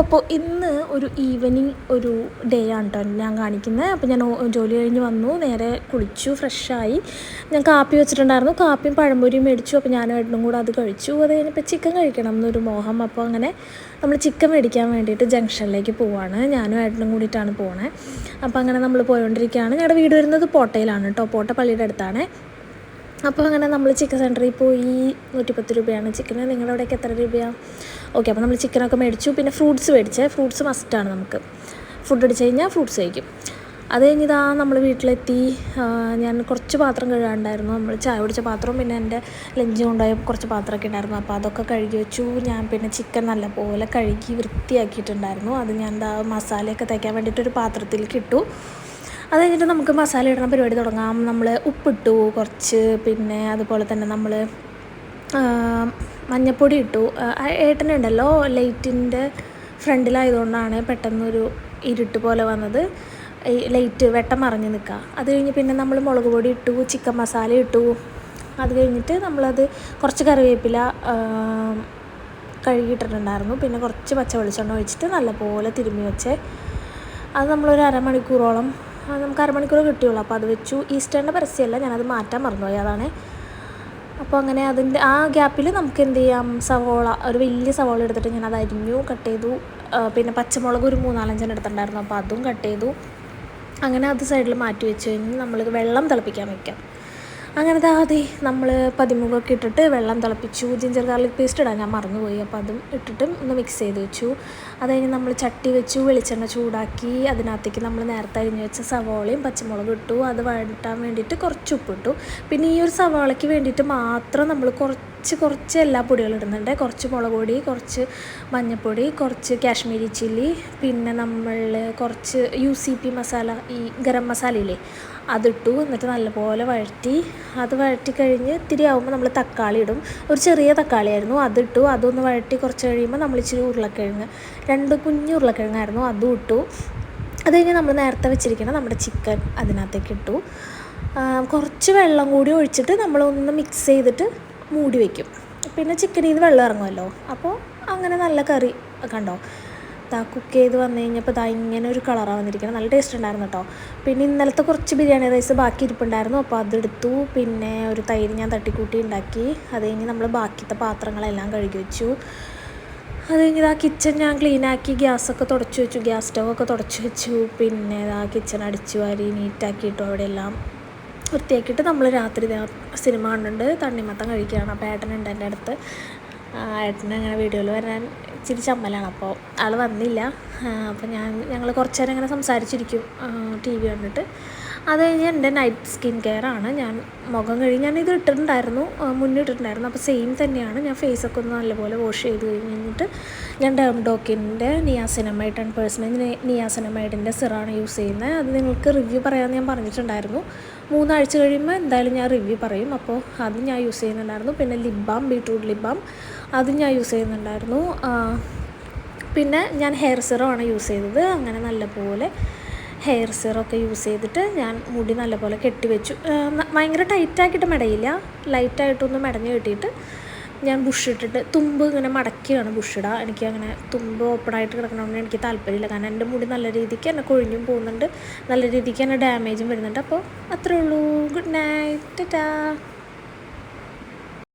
അപ്പോൾ ഇന്ന് ഒരു ഈവനിങ് ഒരു ഡേ ആണ് കേട്ടോ ഞാൻ കാണിക്കുന്നത്. അപ്പോൾ ഞാൻ ജോലി കഴിഞ്ഞ് വന്നു, നേരെ കുളിച്ചു, ഫ്രഷായി. ഞാൻ കാപ്പി വെച്ചിട്ടുണ്ടായിരുന്നു, കാപ്പിയും പഴംപൊരിയും മേടിച്ചു. അപ്പോൾ ഞാനും ഏട്ടനും കൂടെ അത് കഴിച്ചു. അത് കഴിഞ്ഞപ്പോൾ ചിക്കൻ കഴിക്കണം എന്നൊരു മോഹം. അപ്പോൾ അങ്ങനെ നമ്മൾ ചിക്കൻ മേടിക്കാൻ വേണ്ടിയിട്ട് ജംഗ്ഷനിലേക്ക് പോവാണ്. ഞാനും ഏട്ടനും കൂടിയിട്ടാണ് പോണേ. അപ്പോൾ അങ്ങനെ നമ്മൾ പോയോണ്ടിരിക്കുകയാണ്. ഞങ്ങളുടെ വീട് വരുന്നത് പോട്ടയിലാണ് കേട്ടോ, പോട്ട പള്ളിയുടെ അടുത്താണ്. അപ്പോൾ അങ്ങനെ നമ്മൾ ചിക്കൻ സെൻറ്ററിൽ പോയി. 110 രൂപയാണ് ചിക്കന്. നിങ്ങളുടെ അവിടേക്ക് എത്ര രൂപയാണ്? ഓക്കെ, അപ്പോൾ നമ്മൾ ചിക്കനൊക്കെ മേടിച്ചു. പിന്നെ ഫ്രൂട്ട്സ് മേടിച്ചേ. ഫ്രൂട്ട്സ് മസ്റ്റാണ് നമുക്ക്. ഫുഡ് അടിച്ച് കഴിഞ്ഞാൽ ഫ്രൂട്ട്സ് കഴിക്കും. അത് കഴിഞ്ഞിതാ നമ്മൾ വീട്ടിലെത്തി. ഞാൻ കുറച്ച് പാത്രം കഴുകാണ്ടായിരുന്നു. നമ്മൾ ചായ കുടിച്ച പാത്രവും പിന്നെ എൻ്റെ ലഞ്ച് കൊണ്ടുപോയ കുറച്ച് പാത്രമൊക്കെ ഉണ്ടായിരുന്നു. അപ്പോൾ അതൊക്കെ കഴുകി വെച്ചു. ഞാൻ പിന്നെ ചിക്കൻ നല്ലപോലെ കഴുകി വൃത്തിയാക്കിയിട്ടുണ്ടായിരുന്നു. അത് ഞാൻ എന്താ മസാലയൊക്കെ തേക്കാൻ വേണ്ടിയിട്ടൊരു പാത്രത്തിലേക്ക് ഇട്ടു. അത് കഴിഞ്ഞിട്ട് നമുക്ക് മസാല ഇടുന്ന പരിപാടി തുടങ്ങാം. നമ്മൾ ഉപ്പിട്ടു കുറച്ച്, പിന്നെ അതുപോലെ തന്നെ നമ്മൾ മഞ്ഞൾപ്പൊടി ഇട്ടു. ഏട്ടനുണ്ടല്ലോ ലൈറ്റിൻ്റെ ഫ്രണ്ടിലായതുകൊണ്ടാണ് പെട്ടെന്നൊരു ഇരുട്ട് പോലെ വന്നത്. ഈ ലൈറ്റ് വെട്ടം മറിഞ്ഞ് നിൽക്കുക. അത് കഴിഞ്ഞ് പിന്നെ നമ്മൾ മുളക് പൊടി ഇട്ടു, ചിക്കൻ മസാല ഇട്ടു. അത് കഴിഞ്ഞിട്ട് നമ്മളത് കുറച്ച് കറിവേപ്പില കഴുകിയിട്ടിട്ടുണ്ടായിരുന്നു. പിന്നെ കുറച്ച് പച്ച വെളിച്ചെണ്ണ ഒഴിച്ചിട്ട് നല്ലപോലെ തിരുമ്മി വെച്ചേ. അത് നമ്മളൊരു അരമണിക്കൂറോളം, നമുക്ക് അരമണിക്കൂർ കിട്ടിയുള്ളൂ. അപ്പോൾ അത് വെച്ചു. ഈസ്റ്ററിൻ്റെ പരസ്യമല്ല, ഞാനത് മാറ്റാൻ മറന്നുപോയി, അതാണ്. അപ്പോൾ അങ്ങനെ അതിൻ്റെ ആ ഗ്യാപ്പിൽ നമുക്ക് എന്ത് ചെയ്യാം, സവോള, ഒരു വലിയ സവോള എടുത്തിട്ട് ഞാനത് അരിഞ്ഞു, കട്ട് ചെയ്തു. പിന്നെ പച്ചമുളക് ഒരു 3-4 എടുത്തിട്ടുണ്ടായിരുന്നു, അപ്പോൾ അതും കട്ട് ചെയ്തു. അങ്ങനെ അത് സൈഡിൽ മാറ്റി വെച്ച് കഴിഞ്ഞ് നമ്മൾ വെള്ളം തിളപ്പിക്കാൻ വയ്ക്കാം. അങ്ങനത്തെ ആദ്യം നമ്മൾ പതിമുഖമൊക്കെ ഇട്ടിട്ട് വെള്ളം തിളപ്പിച്ചു. ജിഞ്ചർ ഗാർലിക് പേസ്റ്റ് ഇടാൻ ഞാൻ മറന്നുപോയി, അപ്പോൾ അതും ഇട്ടിട്ട് ഒന്ന് മിക്സ് ചെയ്ത് വെച്ചു. അത് കഴിഞ്ഞ് നമ്മൾ ചട്ടി വെച്ചു, വെളിച്ചെണ്ണ ചൂടാക്കി. അതിനകത്തേക്ക് നമ്മൾ നേരത്തെ അരിഞ്ഞ് വെച്ച സവോളയും പച്ചമുളകും ഇട്ടു. അത് വഴറ്റാൻ വേണ്ടിയിട്ട് കുറച്ച് ഉപ്പിട്ടു. പിന്നെ ഈ ഒരു സവാളയ്ക്ക് വേണ്ടിയിട്ട് മാത്രം നമ്മൾ കുറച്ച് എല്ലാ പൊടികളും ഇടുന്നുണ്ട്. കുറച്ച് മുളക് പൊടി, കുറച്ച് മഞ്ഞൾപ്പൊടി, കുറച്ച് കാശ്മീരി ചില്ലി, പിന്നെ നമ്മൾ കുറച്ച് UCP മസാല, ഈ ഗരം മസാലയില്ലേ, അതിട്ടു. എന്നിട്ട് നല്ലപോലെ വഴറ്റി. അത് വഴറ്റി കഴിഞ്ഞ് ഇത്തിരി ആകുമ്പോൾ നമ്മൾ തക്കാളി ഇടും. ഒരു ചെറിയ തക്കാളിയായിരുന്നു, അതിട്ടു. അതൊന്ന് വഴറ്റി കുറച്ച് കഴിയുമ്പോൾ നമ്മൾ ഇച്ചിരി ഉരുളക്കിഴങ്ങ്, 2 കുഞ്ഞ് ഉരുളക്കിഴങ്ങായിരുന്നു, അതും ഇട്ടു. അത് കഴിഞ്ഞ് നമ്മൾ നേരത്തെ വെച്ചിരിക്കണം നമ്മുടെ ചിക്കൻ അതിനകത്തേക്ക് ഇട്ടു. കുറച്ച് വെള്ളം കൂടി ഒഴിച്ചിട്ട് നമ്മളൊന്ന് മിക്സ് ചെയ്തിട്ട് മൂടി വയ്ക്കും. പിന്നെ ചിക്കനിൽ നിന്ന് വെള്ളം ഇറങ്ങുമല്ലോ. അപ്പോൾ അങ്ങനെ നല്ല കറി കണ്ടോ, കുക്ക് ചെയ്ത് വന്നു കഴിഞ്ഞപ്പോൾ ഇങ്ങനെ ഒരു കളറാണ് വന്നിരിക്കണം. നല്ല ടേസ്റ്റ് ഉണ്ടായിരുന്നു കേട്ടോ. പിന്നെ ഇന്നലത്തെ കുറച്ച് ബിരിയാണി റൈസ് ബാക്കി ഇരിപ്പുണ്ടായിരുന്നു, അപ്പോൾ അതെടുത്തു. പിന്നെ ഒരു തൈര് ഞാൻ തട്ടിക്കൂട്ടി ഉണ്ടാക്കി. അത് കഴിഞ്ഞ് നമ്മൾ ബാക്കിത്തെ പാത്രങ്ങളെല്ലാം കഴുകി വെച്ചു. അത് കഴിഞ്ഞ് കിച്ചൺ ഞാൻ ക്ലീനാക്കി, ഗ്യാസൊക്കെ തുടച്ച് വെച്ചു, ഗ്യാസ് സ്റ്റൗവൊക്കെ തുടച്ച് വെച്ചു. പിന്നെ കിച്ചൺ അടിച്ചു വാരി നീറ്റാക്കിയിട്ടു. അവിടെയെല്ലാം വൃത്തിയാക്കിയിട്ട് നമ്മൾ രാത്രി സിനിമ കണ്ടുണ്ട് തണ്ണിമത്തം കഴിക്കുകയാണ്. അപ്പോൾ ഏട്ടനുണ്ട് എൻ്റെ അടുത്ത്. ഏട്ടന് അങ്ങനെ വീഡിയോയിൽ വരാൻ ഇച്ചിരി ചമ്മലാണ്, അപ്പോൾ ആൾ വന്നില്ല. അപ്പോൾ ഞങ്ങൾ കുറച്ച് നേരം ഇങ്ങനെ സംസാരിച്ചിരിക്കും TV കണ്ടിട്ട്. അത് കഴിഞ്ഞ് എൻ്റെ നൈറ്റ് സ്കിൻ കെയർ ആണ്. ഞാൻ മുഖം കഴുകി, ഞാനിത് ഇട്ടിട്ടുണ്ടായിരുന്നു, മുന്നിട്ടിട്ടുണ്ടായിരുന്നു. അപ്പോൾ സെയിം തന്നെയാണ്. ഞാൻ ഫേസൊക്കെ ഒന്ന് നല്ലപോലെ വാഷ് ചെയ്ത് കഴിഞ്ഞിട്ട് ഞാൻ ഡെർമഡോക്കിൻ്റെ നിയാസിനമൈഡ് 10% നിയാസിനമൈഡിൻ്റെ സിറാണ് യൂസ് ചെയ്യുന്നത്. അത് നിങ്ങൾക്ക് റിവ്യൂ പറയാമെന്ന് ഞാൻ പറഞ്ഞിട്ടുണ്ടായിരുന്നു. 3 ആഴ്ച കഴിയുമ്പോൾ എന്തായാലും ഞാൻ റിവ്യൂ പറയും. അപ്പോൾ അത് ഞാൻ യൂസ് ചെയ്യുന്നുണ്ടായിരുന്നു. പിന്നെ lip balm, beetroot lip balm, അതും ഞാൻ യൂസ് ചെയ്യുന്നുണ്ടായിരുന്നു. പിന്നെ ഞാൻ ഹെയർ സിറമാണ് യൂസ് ചെയ്തത്. അങ്ങനെ നല്ലപോലെ ഹെയർ സിറമൊക്കെ യൂസ് ചെയ്തിട്ട് ഞാൻ മുടി നല്ലപോലെ കെട്ടിവെച്ചു. ഭയങ്കര ടൈറ്റാക്കിയിട്ട് മെടയില്ല, ലൈറ്റായിട്ടൊന്ന് മെടഞ്ഞ് കെട്ടിയിട്ട് ഞാൻ ബുഷ് ഇട്ടിട്ട്, തുമ്പ് ഇങ്ങനെ മടക്കിയാണ് ബുഷിടുക. എനിക്ക് അങ്ങനെ തുമ്പ് ഓപ്പണായിട്ട് കിടക്കണമെന്ന് എനിക്ക് താല്പര്യമില്ല. കാരണം എൻ്റെ മുടി നല്ല രീതിക്ക് എന്നെ കൊഴിഞ്ഞും പോകുന്നുണ്ട്, നല്ല രീതിക്ക് എന്നെ ഡാമേജും വരുന്നുണ്ട്. അപ്പോൾ അത്രേ ഉള്ളൂ. Good night, Tata.